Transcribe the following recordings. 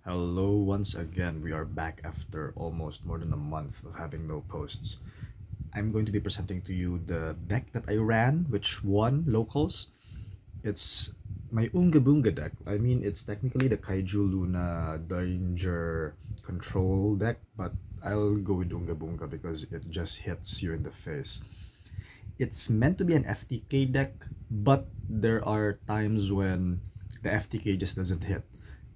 Hello once again. We are back after almost more than a month of having no posts. I'm going to be presenting to you the deck that I ran, which won locals. It's my Oongga-Boongga deck. I mean, it's technically the Kaiju Luna Danger control deck, but I'll go with Oongga-Boongga because it just hits you in the face. It's meant to be an FTK deck, but there are times when the FTK just doesn't hit.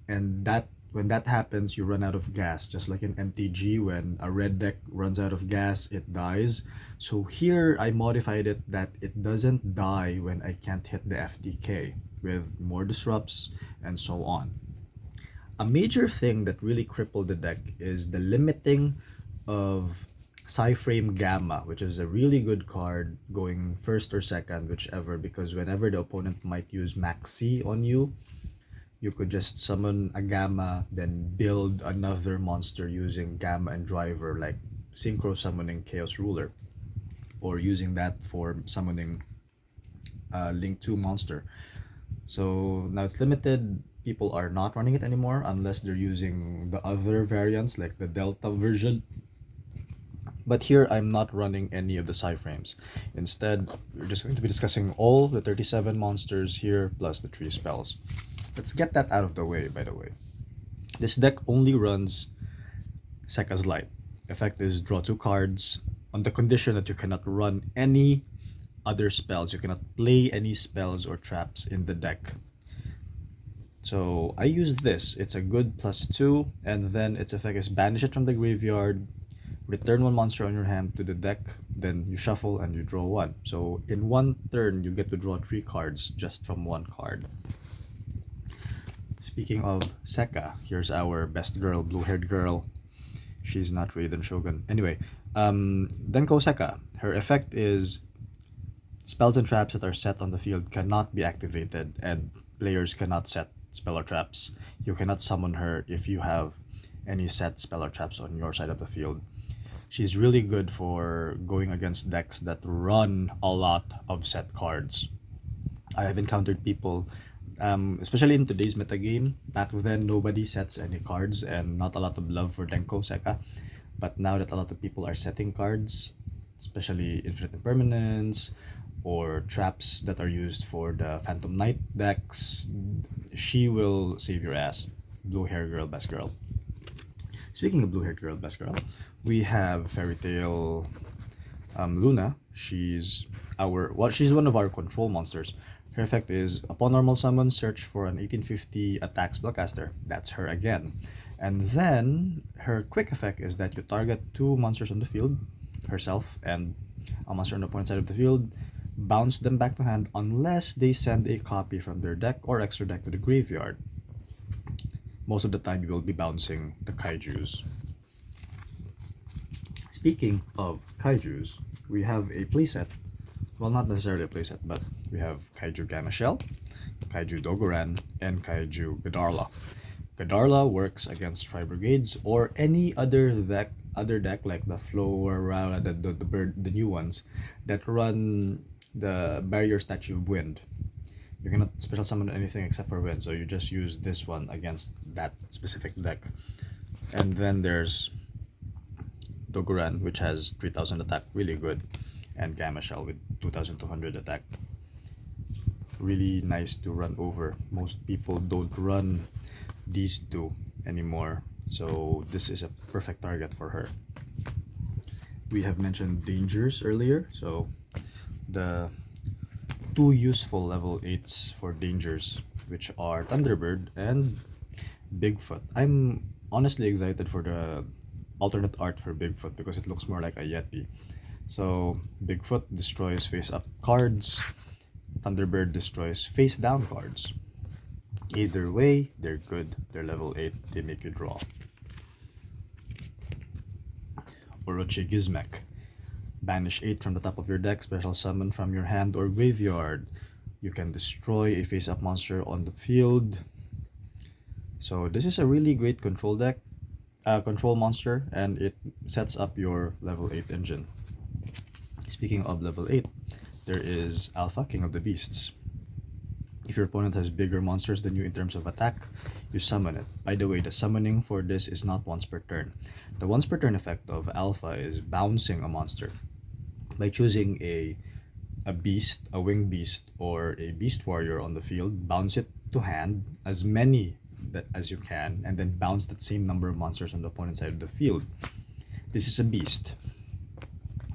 And that when that happens, you run out of gas, just like in MTG when a red deck runs out of gas, it dies. So here I modified it that it doesn't die when I can't hit the FTK with more disrupts and so on. A major thing that really crippled the deck is the limiting of Psyframe Gamma, which is a really good card going first or second, whichever, because whenever the opponent might use Maxi on you, you could just summon a Gamma, then build another monster using Gamma and Driver, like Synchro summoning Chaos Ruler, or using that for summoning Link 2 monster. So now it's limited. People are not running it anymore unless they're using the other variants like the Delta version. But here I'm not running any of the Psyframes. Instead, we're just going to be discussing all the 37 monsters here plus the 3 spells. Let's get that out of the way, by the way. This deck only runs Sekka's Light. Effect is draw 2 cards on the condition that you cannot run any other spells. You cannot play any spells or traps in the deck. So I use this. It's a good +2, and then its effect is banish it from the graveyard, return one monster on your hand to the deck, then you shuffle and you draw one. So in one turn, you get to draw 3 cards just from one card. Speaking of Sekka, here's our best girl, blue-haired girl. She's not Raiden Shogun. Anyway, Denko Sekka. Her effect is spells and traps that are set on the field cannot be activated, and players cannot set spell or traps. You cannot summon her if you have any set spell or traps on your side of the field. She's really good for going against decks that run a lot of set cards. I have encountered people, especially in today's metagame. Back then, nobody sets any cards and not a lot of love for Denko Sekka. But now that a lot of people are setting cards, especially Infinite Impermanence or traps that are used for the Phantom Knight decks, she will save your ass. Blue hair girl, best girl. Speaking of blue haired girl, best girl, we have Fairy Tail Luna. She's one of our control monsters. Her effect is upon normal summon, search for an 1850 attack spellcaster. That's her again. And then her quick effect is that you target 2 monsters on the field, herself and a monster on the opponent's side of the field, bounce them back to hand unless they send a copy from their deck or extra deck to the graveyard. Most of the time, you will be bouncing the Kaijus. Speaking of Kaijus, we have a playset. Well, not necessarily a playset, but we have Kaiju Gamma Shell, Kaiju Dogoran, and Kaiju Gadarla. Gadarla works against Tri Brigades or any other deck like the Flora, the bird, the new ones that run the Barrier Statue of Wind. You cannot special summon anything except for wind, so you just use this one against that specific deck. And then there's Dogoran, which has 3000 attack, really good, and Gamma Shell with 2200 attack. Really nice to run over. Most people don't run these two anymore, so this is a perfect target for her. We have mentioned dangers earlier, so the 2 useful level 8s for dangers, which are Thunderbird and Bigfoot. I'm honestly excited for the alternate art for Bigfoot because it looks more like a Yeti. So Bigfoot destroys face up cards, Thunderbird destroys face down cards. Either way, they're good. They're level 8, they make you draw. Orochi Gizmek. Banish 8 from the top of your deck, special summon from your hand or graveyard. You can destroy a face-up monster on the field. So this is a really great control deck, control monster, and it sets up your level 8 engine. Speaking of level 8, there is Alpha, King of the Beasts. If your opponent has bigger monsters than you in terms of attack, you summon it. By the way, the summoning for this is not once per turn. The once per turn effect of Alpha is bouncing a monster by choosing a beast, a winged beast, or a beast warrior on the field. Bounce it to hand, as many that as you can, and then bounce that same number of monsters on the opponent's side of the field. This is a beast.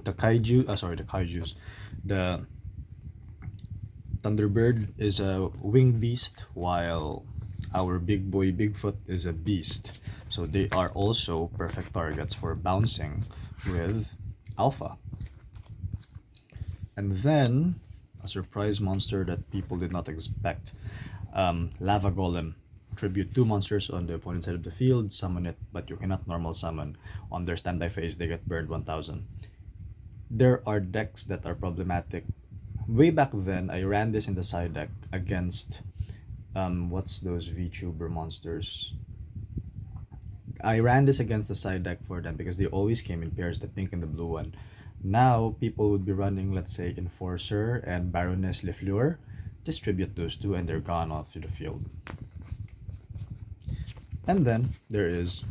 The kaijus. The Thunderbird is a winged beast, while our big boy Bigfoot is a beast. So they are also perfect targets for bouncing with Alpha. And then a surprise monster that people did not expect, Lava Golem. Tribute 2 monsters on the opponent's side of the field, summon it, but you cannot normal summon. On their standby phase, they get burned 1000. There are decks that are problematic. Way back then, I ran this in the side deck against, what's those VTuber monsters? I ran this against the side deck for them because they always came in pairs, the pink and the blue one. Now, people would be running, let's say, Enforcer and Baroness Lefleur. Distribute those two and they're gone off to the field. And then there is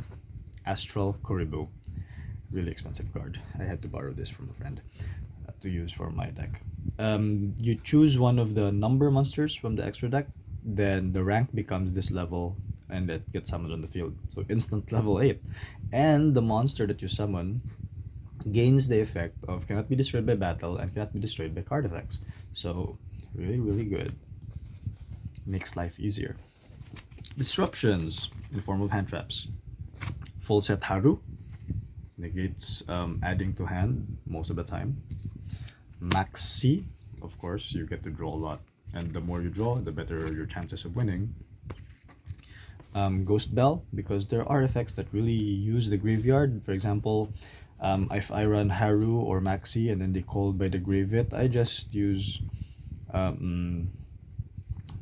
Astral Koribu. Really expensive card. I had to borrow this from a friend to use for my deck. You choose one of the number monsters from the extra deck, then the rank becomes this level and it gets summoned on the field. So instant level 8. And the monster that you summon gains the effect of cannot be destroyed by battle and cannot be destroyed by card effects. So really, really good. Makes life easier. Disruptions in the form of hand traps. Full set Haru negates adding to hand most of the time. Maxi, of course, you get to draw a lot, and the more you draw, the better your chances of winning. Ghost Bell, because there are effects that really use the graveyard. For example, if I run Haru or Maxi and then they called by the graveyard, I just use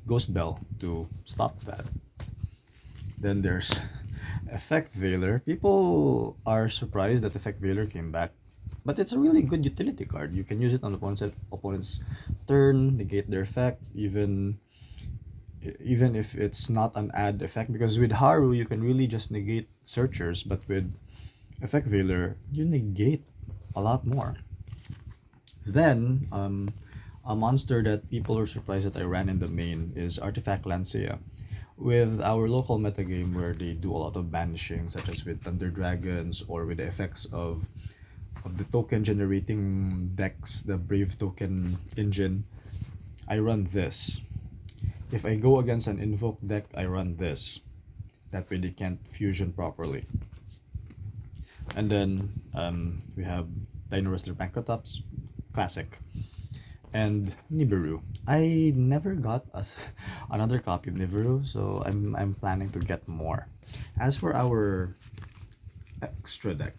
Ghost Bell to stop that. Then there's Effect Veiler. People are surprised that Effect Veiler came back, but it's a really good utility card. You can use it on the opponent's turn, negate their effect, even if it's not an add effect, because with Haru you can really just negate searchers, but with Effect Veiler you negate a lot more. Then a monster that people are surprised that I ran in the main is Artifact Lancea. With our local metagame where they do a lot of banishing, such as with Thunder Dragons, or with the effects of the token generating decks, the Brave token engine, I run this. If I go against an invoke deck, I run this. That way they can't fusion properly. And then we have Dino Wrestler Pankratops, classic. And Nibiru. I never got another copy of Nibiru, so I'm planning to get more. As for our extra deck,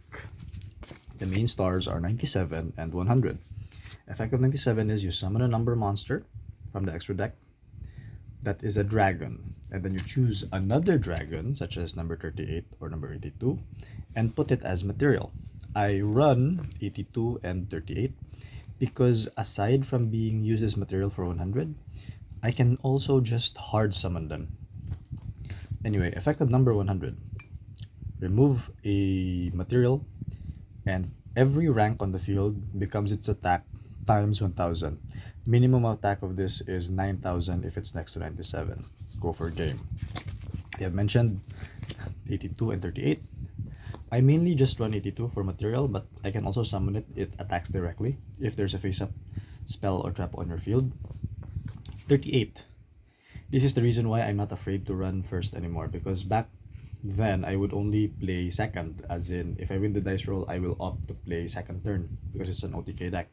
the main stars are 97 and 100. Effect of 97 is you summon a number monster from the extra deck that is a dragon, and then you choose another dragon, such as number 38 or number 82, and put it as material. I run 82 and 38 because aside from being used as material for 100, I can also just hard summon them. Anyway, effect of number 100. Remove a material and every rank on the field becomes its attack times 1000. Minimum attack of this is 9000 if it's next to 97. Go for game. I have mentioned 82 and 38. I mainly just run 82 for material, but I can also summon it. It attacks directly if there's a face-up spell or trap on your field. 38. This is the reason why I'm not afraid to run first anymore, because back then I would only play second, as in if I win the dice roll, I will opt to play second turn because it's an OTK deck.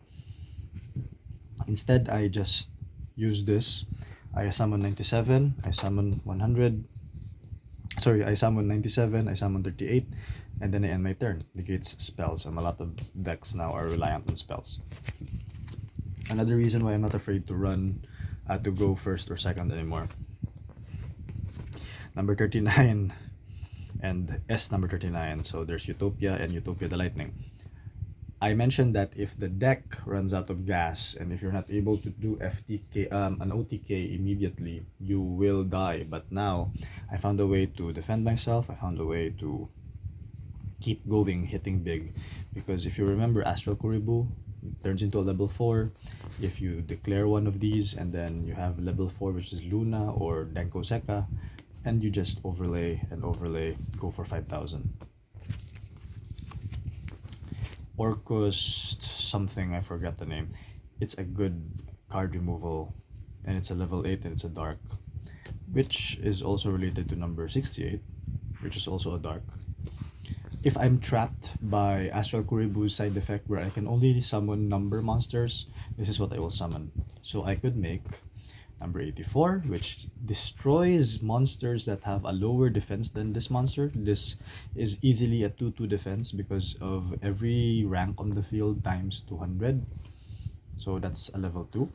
Instead, I just use this. I summon 97, I summon 100. Sorry, I summon 97, I summon 38, and then I end my turn. Negates spells. A lot of decks now are reliant on spells. Another reason why I'm not afraid to run, to go first or second anymore. Number 39 and S number 39. So there's Utopia and Utopia the Lightning. I mentioned that if the deck runs out of gas and if you're not able to do an OTK immediately, you will die. But now I found a way to defend myself. I found a way to keep going, hitting big. Because if you remember, Astral Kuribu turns into a level 4. If you declare one of these and then you have level 4, which is Luna or Denko Seka, and you just overlay and overlay, go for 5,000. Orcus something, I forgot the name. It's a good card removal, and it's a level 8 and it's a dark, which is also related to number 68, which is also a dark. If I'm trapped by Astral Kuribu's side effect where I can only summon number monsters, this is what I will summon. So I could make number 84, which destroys monsters that have a lower defense than this monster. This is easily a 2-2 defense because of every rank on the field times 200. So that's a level 2.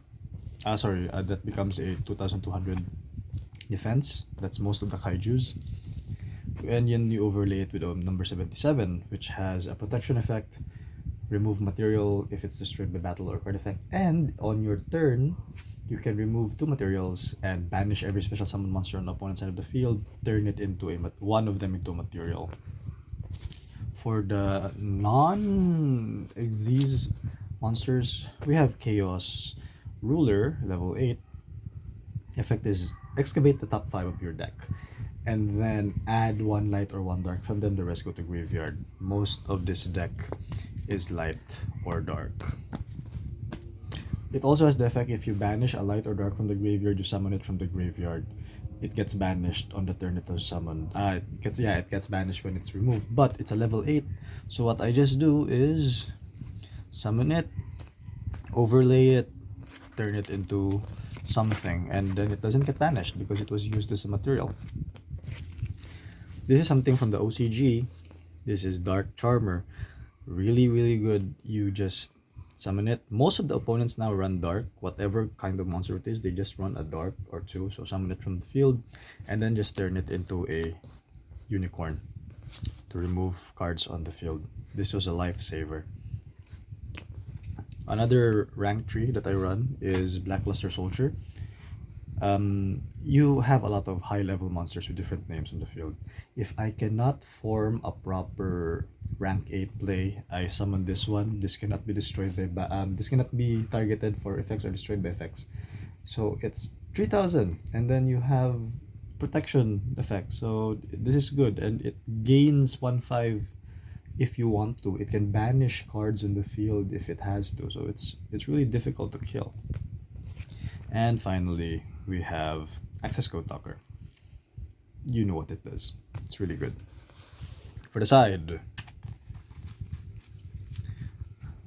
That becomes a 2200 defense. That's most of the kaijus. And then you overlay it with number 77, which has a protection effect, remove material if it's destroyed by battle or card effect, and on your turn you can remove 2 materials and banish every special summon monster on the opponent's side of the field, turn it into one of them into a material. For the non-Xyz monsters, we have Chaos Ruler, level 8. Effect is excavate the top 5 of your deck, and then add 1 light or 1 dark from them. The rest go to graveyard. Most of this deck is light or dark. It also has the effect if you banish a light or dark from the graveyard, you summon it from the graveyard. It gets banished on the turn it was summoned. It gets banished when it's removed, but it's a level 8. So what I just do is summon it, overlay it, turn it into something, and then it doesn't get banished because it was used as a material. This is something from the OCG. This is Dark Charmer. Really, really good. You just summon it. Most of the opponents now run dark. Whatever kind of monster it is, they just run a dark or 2. So summon it from the field and then just turn it into a unicorn to remove cards on the field. This was a lifesaver. Another rank tree that I run is Blackluster Soldier. You have a lot of high level monsters with different names on the field. If I cannot form a proper rank 8 play, I summon this one. This cannot be destroyed by this cannot be targeted for effects or destroyed by effects. So it's 3000, and then you have protection effect. So this is good, and it gains 1/5 if you want to. It can banish cards in the field if it has to. So it's really difficult to kill. And finally, we have Access Code Talker. You know what it does. It's really good. For the side,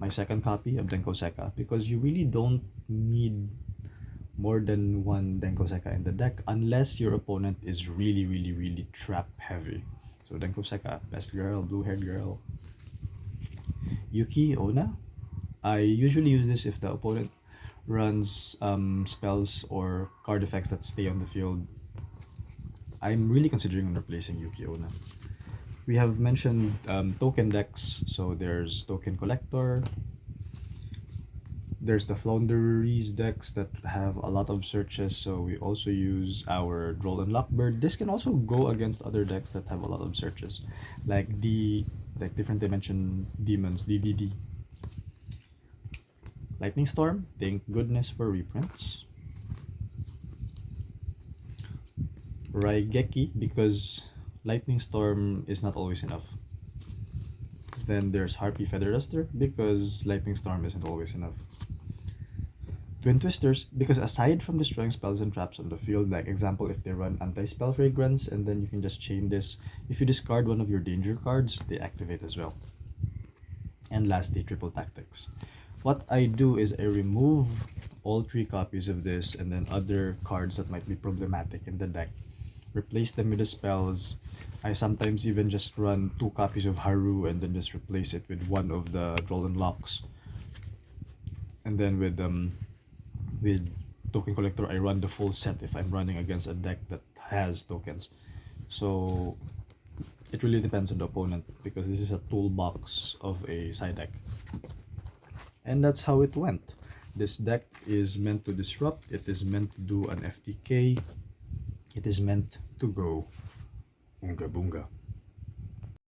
my second copy of Denko Seka, because you really don't need more than 1 Denko Seka in the deck unless your opponent is really, really, really trap heavy. So Denko Seka, best girl, blue-haired girl. Yuki Onna. I usually use this if the opponent runs spells or card effects that stay on the field. I'm really considering replacing Yuki Onna. We have mentioned token decks, so there's Token Collector. There's the Flounderies decks that have a lot of searches, so we also use our Droll and Lockbird. This can also go against other decks that have a lot of searches, like different dimension demons, DDD. Lightning Storm, thank goodness for reprints. Raigeki, because Lightning Storm is not always enough. Then there's Harpy Feather Duster, because Lightning Storm isn't always enough. Twin Twisters, because aside from destroying spells and traps on the field, like example if they run Anti-Spell Fragrance, and then you can just chain this. If you discard one of your danger cards, they activate as well. And lastly, Triple Tactics. What I do is I remove all 3 copies of this and then other cards that might be problematic in the deck. Replace them with the spells. I sometimes even just run 2 copies of Haru and then just replace it with one of the Droll and Locks. And then with Token Collector, I run the full set if I'm running against a deck that has tokens. So it really depends on the opponent, because this is a toolbox of a side deck. And that's how it went. This deck is meant to disrupt, it is meant to do an FTK, it is meant to go Oongga-Boongga.